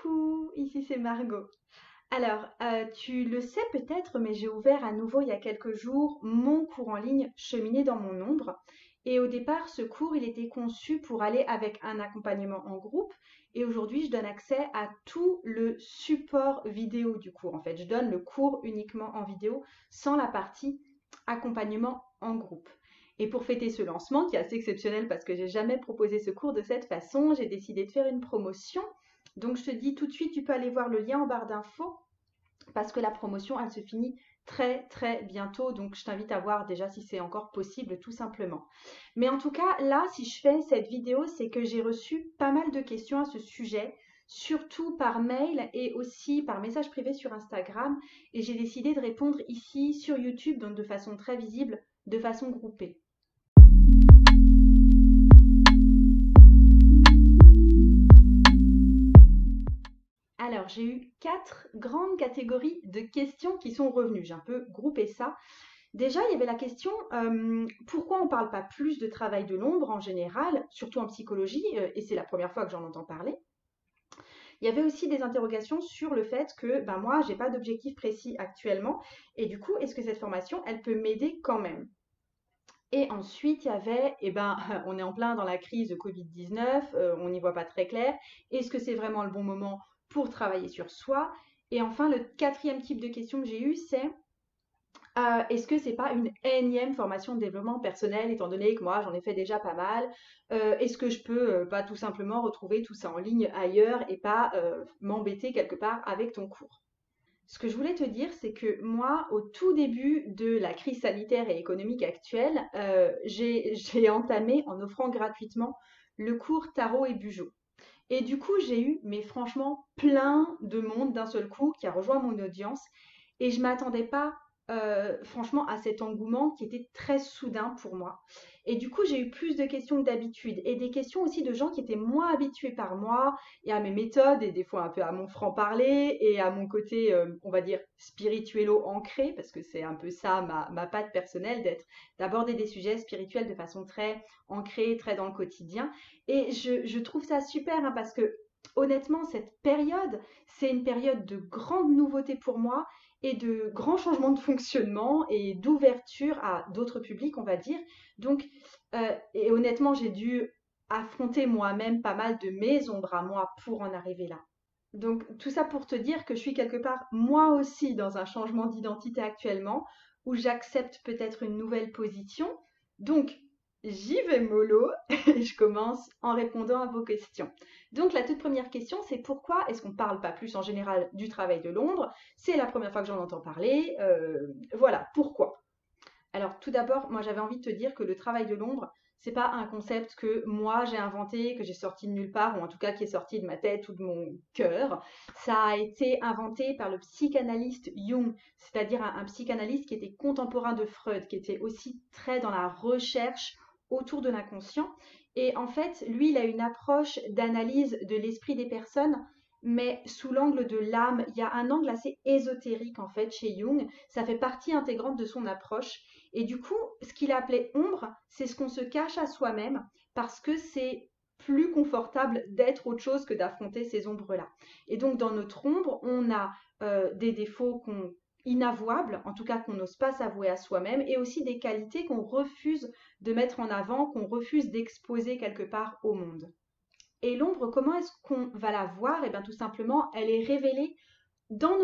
Coucou, ici c'est Margot. Alors, tu le sais peut-être, mais j'ai ouvert à nouveau il y a quelques jours mon cours en ligne Cheminer dans mon ombre. Et au départ, ce cours, il était conçu pour aller avec un accompagnement en groupe. Et aujourd'hui, je donne accès à tout le support vidéo du cours. En fait, je donne le cours uniquement en vidéo sans la partie accompagnement en groupe. Et pour fêter ce lancement, qui est assez exceptionnel parce que j'ai jamais proposé ce cours de cette façon, j'ai décidé de faire une promotion. Donc je te dis tout de suite, tu peux aller voir le lien en barre d'infos parce que la promotion, elle se finit très très bientôt. Donc je t'invite à voir déjà si c'est encore possible tout simplement. Mais en tout cas, là, si je fais cette vidéo, c'est que j'ai reçu pas mal de questions à ce sujet, surtout par mail et aussi par message privé sur Instagram. Et j'ai décidé de répondre ici sur YouTube, donc de façon très visible, de façon groupée. Alors, j'ai eu 4 grandes catégories de questions qui sont revenues. J'ai un peu groupé ça. Déjà, il y avait la question pourquoi on ne parle pas plus de travail de l'ombre en général, surtout en psychologie, et c'est la première fois que j'en entends parler. Il y avait aussi des interrogations sur le fait que ben moi, j'ai pas d'objectif précis actuellement, et du coup, est-ce que cette formation, elle peut m'aider quand même? Et ensuite, il y avait, eh ben, on est en plein dans la crise de Covid-19, on n'y voit pas très clair. Est-ce que c'est vraiment le bon moment pour travailler sur soi? Et enfin, le quatrième type de question que j'ai eu, c'est est-ce que c'est pas une énième formation de développement personnel, étant donné que moi, j'en ai fait déjà pas mal? Est-ce que je peux pas tout simplement retrouver tout ça en ligne ailleurs et pas m'embêter quelque part avec ton cours? Ce que je voulais te dire, c'est que moi, au tout début de la crise sanitaire et économique actuelle, j'ai entamé en offrant gratuitement le cours Tarot et Bugeaud. Et du coup, j'ai eu, mais franchement, plein de monde d'un seul coup qui a rejoint mon audience. Et je ne m'attendais pas, franchement, à cet engouement qui était très soudain pour moi. Et du coup, j'ai eu plus de questions que d'habitude. Et des questions aussi de gens qui étaient moins habitués par moi et à mes méthodes, et des fois un peu à mon franc-parler et à mon côté, on va dire, spirituelo ancré, parce que c'est un peu ça ma patte personnelle, d'aborder des sujets spirituels de façon très ancrée, très dans le quotidien. Et je trouve ça super hein, parce que honnêtement, cette période, c'est une période de grande nouveauté pour moi et de grands changements de fonctionnement et d'ouverture à d'autres publics, on va dire. Donc, et honnêtement, j'ai dû affronter moi-même pas mal de mes ombres à moi pour en arriver là. Donc, tout ça pour te dire que je suis quelque part moi aussi dans un changement d'identité actuellement, où j'accepte peut-être une nouvelle position. Donc, j'y vais mollo et je commence en répondant à vos questions. Donc, la toute première question, c'est pourquoi est-ce qu'on ne parle pas plus en général du travail de l'ombre? C'est la première fois que j'en entends parler. Voilà, pourquoi? Alors, tout d'abord, moi j'avais envie de te dire que le travail de l'ombre, c'est pas un concept que moi j'ai inventé, que j'ai sorti de nulle part, ou en tout cas qui est sorti de ma tête ou de mon cœur. Ça a été inventé par le psychanalyste Jung, c'est-à-dire un psychanalyste qui était contemporain de Freud, qui était aussi très dans la recherche autour de l'inconscient. Et en fait, lui, il a une approche d'analyse de l'esprit des personnes, mais sous l'angle de l'âme. Il y a un angle assez ésotérique en fait chez Jung. Ça fait partie intégrante de son approche. Et du coup, ce qu'il appelait ombre, c'est ce qu'on se cache à soi-même parce que c'est plus confortable d'être autre chose que d'affronter ces ombres-là. Et donc, dans notre ombre, on a des défauts inavouables, en tout cas qu'on n'ose pas s'avouer à soi-même, et aussi des qualités qu'on refuse de mettre en avant, qu'on refuse d'exposer quelque part au monde. Et l'ombre, comment est-ce qu'on va la voir? Eh bien, tout simplement, elle est révélée dans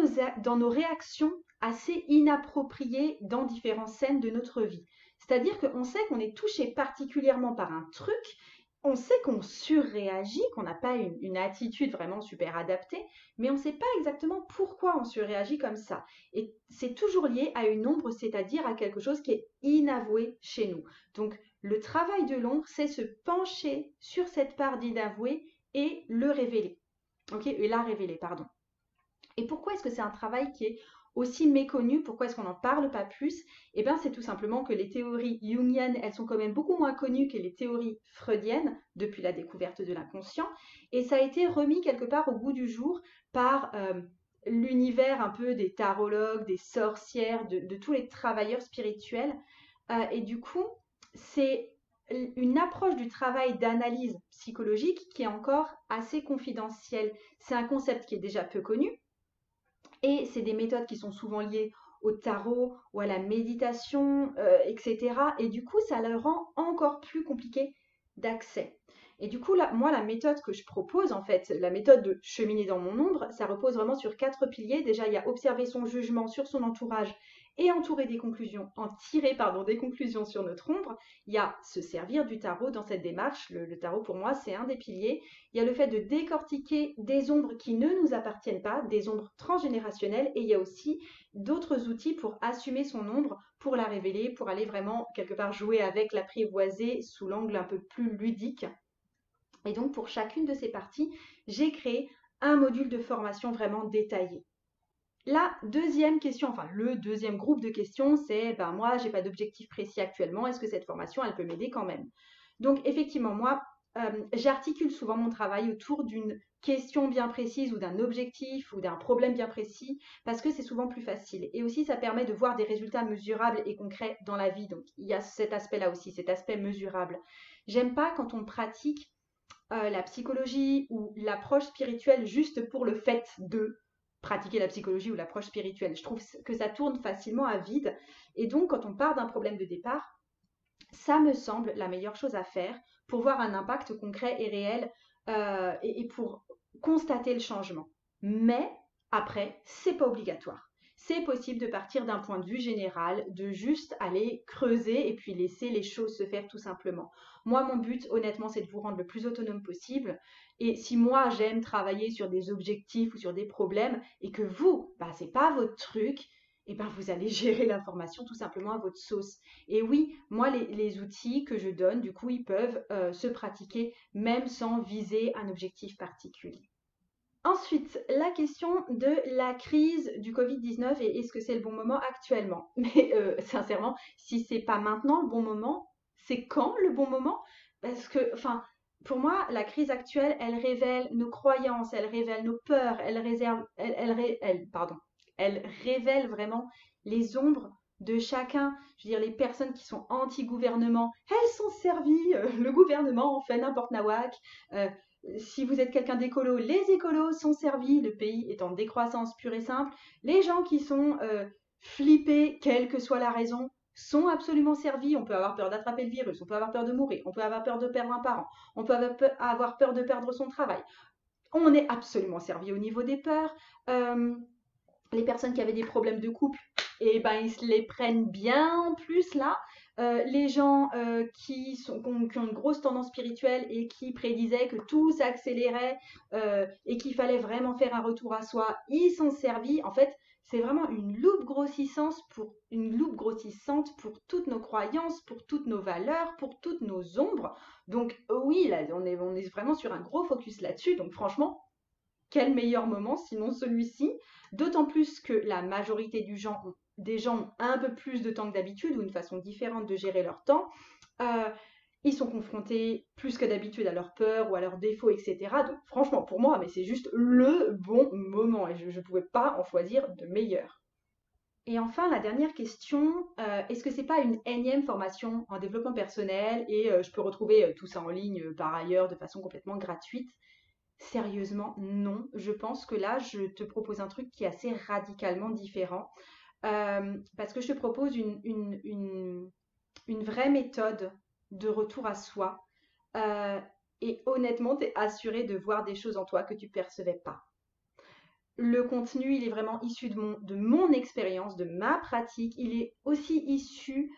nos réactions assez inappropriées dans différentes scènes de notre vie. C'est-à-dire qu'on sait qu'on est touché particulièrement par un truc, on sait qu'on surréagit, qu'on n'a pas une attitude vraiment super adaptée, mais on ne sait pas exactement pourquoi on surréagit comme ça. Et c'est toujours lié à une ombre, c'est-à-dire à quelque chose qui est inavoué chez nous. Donc le travail de l'ombre, c'est se pencher sur cette part d'inavoué et le révéler. Ok, et la révéler, pardon. Et pourquoi est-ce que c'est un travail qui est aussi méconnu? Pourquoi est-ce qu'on n'en parle pas plus? Eh bien, c'est tout simplement que les théories jungiennes, elles sont quand même beaucoup moins connues que les théories freudiennes depuis la découverte de l'inconscient. Et ça a été remis quelque part au goût du jour par l'univers un peu des tarologues, des sorcières, de tous les travailleurs spirituels. Et du coup, c'est une approche du travail d'analyse psychologique qui est encore assez confidentielle. C'est un concept qui est déjà peu connu et c'est des méthodes qui sont souvent liées au tarot ou à la méditation, etc. Et du coup, ça le rend encore plus compliqué d'accès. Et du coup, là, moi, la méthode que je propose, en fait, la méthode de cheminer dans mon ombre, ça repose vraiment sur 4 piliers. Déjà, il y a observer son jugement sur son entourage et en tirer pardon, des conclusions sur notre ombre. Il y a se servir du tarot dans cette démarche. Le tarot, pour moi, c'est un des piliers. Il y a le fait de décortiquer des ombres qui ne nous appartiennent pas, des ombres transgénérationnelles, et il y a aussi d'autres outils pour assumer son ombre, pour la révéler, pour aller vraiment quelque part jouer avec, l'apprivoiser sous l'angle un peu plus ludique. Et donc pour chacune de ces parties, j'ai créé un module de formation vraiment détaillé. La deuxième question, enfin le deuxième groupe de questions, c'est ben moi j'ai pas d'objectif précis actuellement, est-ce que cette formation elle peut m'aider quand même? Donc effectivement moi j'articule souvent mon travail autour d'une question bien précise ou d'un objectif ou d'un problème bien précis parce que c'est souvent plus facile et aussi ça permet de voir des résultats mesurables et concrets dans la vie. Donc il y a cet aspect-là aussi, cet aspect mesurable. J'aime pas quand on pratique la psychologie ou l'approche spirituelle juste pour le fait de pratiquer la psychologie ou l'approche spirituelle. Je trouve que ça tourne facilement à vide. Et donc, quand on part d'un problème de départ, ça me semble la meilleure chose à faire pour voir un impact concret et réel et pour constater le changement. Mais après, c'est pas obligatoire. C'est possible de partir d'un point de vue général, de juste aller creuser et puis laisser les choses se faire tout simplement. Moi, mon but, honnêtement, c'est de vous rendre le plus autonome possible. Et si moi, j'aime travailler sur des objectifs ou sur des problèmes et que vous, bah, c'est pas votre truc, et ben vous allez gérer l'information tout simplement à votre sauce. Et oui, moi, les outils que je donne, du coup, ils peuvent se pratiquer même sans viser un objectif particulier. Ensuite, la question de la crise du Covid-19 et est-ce que c'est le bon moment actuellement? Mais sincèrement, si c'est pas maintenant le bon moment, c'est quand le bon moment? Parce que, enfin, pour moi, la crise actuelle, elle révèle nos croyances, elle révèle nos peurs, elle révèle vraiment les ombres de chacun. Je veux dire, les personnes qui sont anti-gouvernement, elles sont servies, le gouvernement en fait n'importe nawak. Euh, si vous êtes quelqu'un d'écolo, les écolos sont servis, le pays est en décroissance pure et simple. Les gens qui sont flippés, quelle que soit la raison, sont absolument servis. On peut avoir peur d'attraper le virus, on peut avoir peur de mourir, on peut avoir peur de perdre un parent, on peut avoir peur de perdre son travail. On est absolument servi au niveau des peurs. Euh, les personnes qui avaient des problèmes de couple, et ben ils se les prennent bien en plus là. Les gens qui ont une grosse tendance spirituelle et qui prédisaient que tout s'accélérait et qu'il fallait vraiment faire un retour à soi, ils sont servis. En fait, c'est vraiment une loupe grossissante pour toutes nos croyances, pour toutes nos valeurs, pour toutes nos ombres. Donc oui, là, on est vraiment sur un gros focus là-dessus. Donc franchement, quel meilleur moment sinon celui-ci? D'autant plus que la majorité des gens ont un peu plus de temps que d'habitude ou une façon différente de gérer leur temps. Euh, Ils sont confrontés plus que d'habitude à leurs peurs ou à leurs défauts, etc. Donc franchement, pour moi, mais c'est juste le bon moment et je ne pouvais pas en choisir de meilleur. Et enfin, la dernière question, est-ce que c'est pas une énième formation en développement personnel et je peux retrouver tout ça en ligne par ailleurs de façon complètement gratuite? Sérieusement, non. Je pense que là, je te propose un truc qui est assez radicalement différent. Parce que je te propose une vraie méthode de retour à soi. Euh, et honnêtement, tu es assuré de voir des choses en toi que tu percevais pas. Le contenu, il est vraiment issu de mon expérience, de ma pratique. Il est aussi issu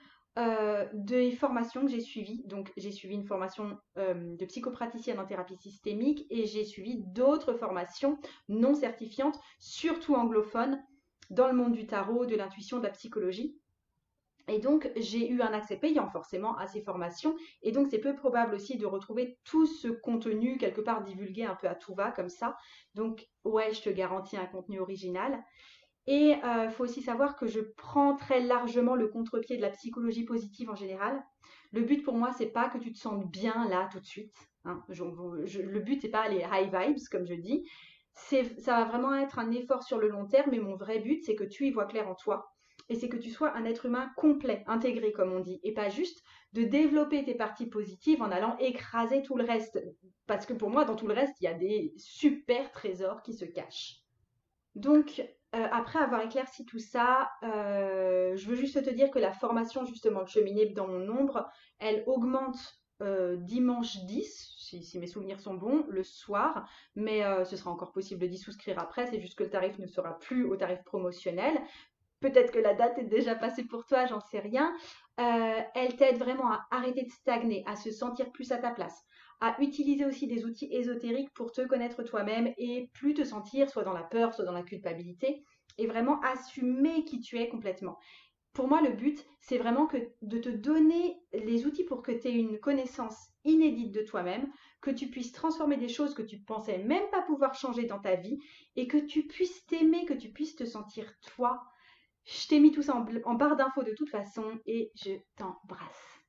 des formations que j'ai suivies. Donc, j'ai suivi une formation de psychopraticienne en thérapie systémique et j'ai suivi d'autres formations non certifiantes, surtout anglophones, dans le monde du tarot, de l'intuition, de la psychologie. Et donc, j'ai eu un accès payant forcément à ces formations. Et donc, c'est peu probable aussi de retrouver tout ce contenu quelque part divulgué un peu à tout va comme ça. Donc, ouais, je te garantis un contenu original. Et il faut aussi savoir que je prends très largement le contre-pied de la psychologie positive en général. Le but pour moi, c'est pas que tu te sentes bien là tout de suite. Hein. Le but, c'est pas les high vibes, comme je dis. Ça va vraiment être un effort sur le long terme, mais mon vrai but, c'est que tu y vois clair en toi et c'est que tu sois un être humain complet, intégré comme on dit, et pas juste de développer tes parties positives en allant écraser tout le reste. Parce que pour moi, dans tout le reste, il y a des super trésors qui se cachent. Donc, après avoir éclairci tout ça, je veux juste te dire que la formation justement de cheminée dans mon ombre, elle augmente dimanche 10, si mes souvenirs sont bons, le soir, mais ce sera encore possible d'y souscrire après, c'est juste que le tarif ne sera plus au tarif promotionnel. Peut-être que la date est déjà passée pour toi, j'en sais rien. Elle t'aide vraiment à arrêter de stagner, à se sentir plus à ta place, à utiliser aussi des outils ésotériques pour te connaître toi-même et plus te sentir soit dans la peur, soit dans la culpabilité, et vraiment assumer qui tu es complètement. Pour moi, le but, c'est vraiment de te donner les outils pour que tu aies une connaissance inédite de toi-même, que tu puisses transformer des choses que tu pensais même pas pouvoir changer dans ta vie, et que tu puisses t'aimer, que tu puisses te sentir toi. Je t'ai mis tout ça en barre d'infos de toute façon et je t'embrasse.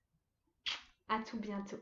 À tout bientôt.